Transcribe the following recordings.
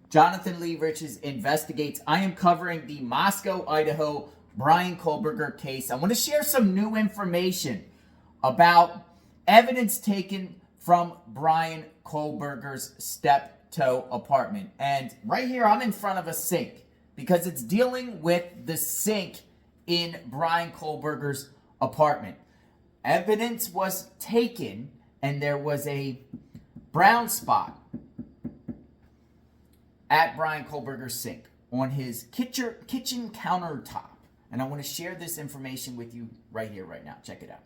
Jonathan Lee Riches Investigates. I am covering the Moscow, Idaho Bryan Kohberger case. I want to share some new information about evidence taken from Bryan Kohberger's step-toe apartment. And right here, I'm in front of a sink because it's dealing with the sink in Bryan Kohberger's apartment. Evidence was taken and there was a brown spot at Bryan Kohberger's sink on his kitchen countertop. And I want to share this information with you right here, right now. Check it out.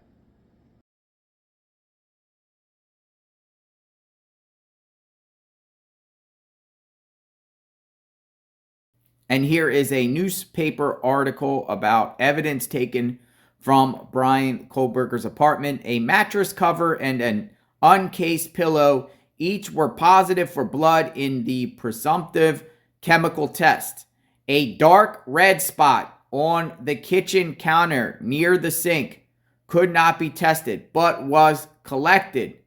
And here is a newspaper article about evidence taken from Bryan Kohberger's apartment. A mattress cover and an uncased pillow each were positive for blood in the presumptive chemical test. A dark red spot on the kitchen counter near the sink could not be tested, but was collected,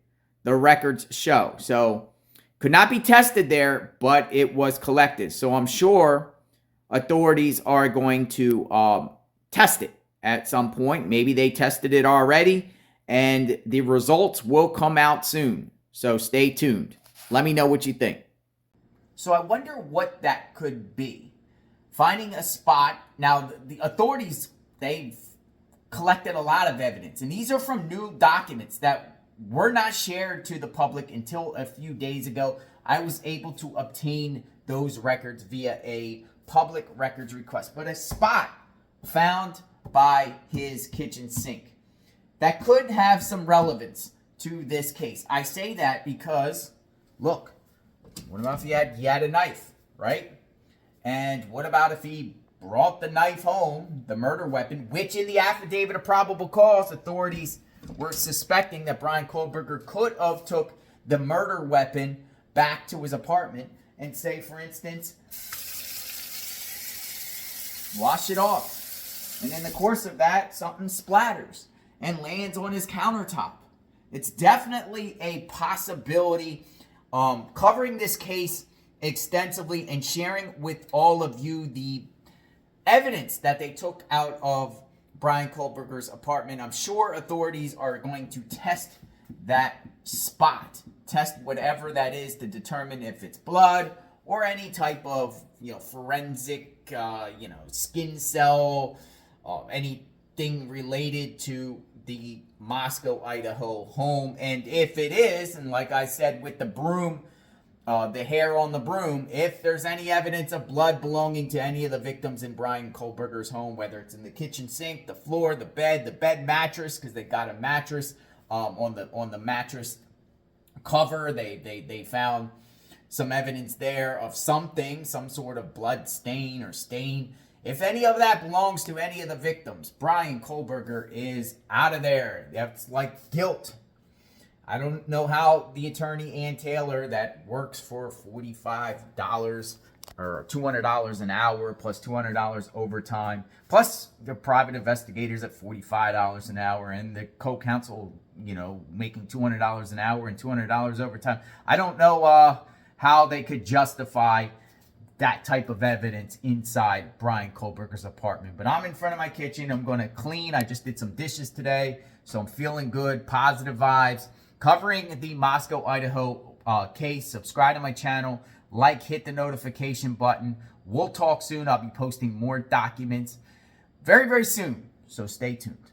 the records show. So, could not be tested there, but it was collected. So I'm sure authorities are going to test it at some point. Maybe they tested it already, and the results will come out soon. So stay tuned. Let me know what you think. So I wonder what that could be. Finding a spot. Now, the authorities, they've collected a lot of evidence. And these are from new documents that were not shared to the public until a few days ago. I was able to obtain those records via a public records request. But a spot found by his kitchen sink that could have some relevance to this case. I say that because, look, what about if he had a knife, right? And what about if he brought the knife home, the murder weapon, which in the affidavit of probable cause, authorities were suspecting that Bryan Kohberger could have took the murder weapon back to his apartment and say, for instance, wash it off. And in the course of that, something splatters and lands on his countertop. It's definitely a possibility. Covering this case extensively and sharing with all of you the evidence that they took out of Bryan Kohberger's apartment. I'm sure authorities are going to test that spot, test whatever that is to determine if it's blood or any type of, forensic, skin cell, anything related to the Moscow, Idaho home. And if it is, and like I said with the broom, the hair on the broom, if there's any evidence of blood belonging to any of the victims in Bryan Kohberger's home, whether it's in the kitchen sink, the floor, the bed mattress, because they got a mattress on the mattress cover, they found some evidence there of something, some sort of blood stain or stain. If any of that belongs to any of the victims, Bryan Kohberger is out of there. That's like guilt. I don't know how the attorney, Ann Taylor, that works for $45 or $200 an hour plus $200 overtime, plus the private investigators at $45 an hour and the co-counsel, making $200 an hour and $200 overtime. I don't know how they could justify that type of evidence inside Bryan Kohberger's apartment. But I'm in front of my kitchen. I'm going to clean. I just did some dishes today, so I'm feeling good, positive vibes. Covering the Moscow, Idaho case. Subscribe to my channel. Hit the notification button. We'll talk soon. I'll be posting more documents very, very soon. So stay tuned.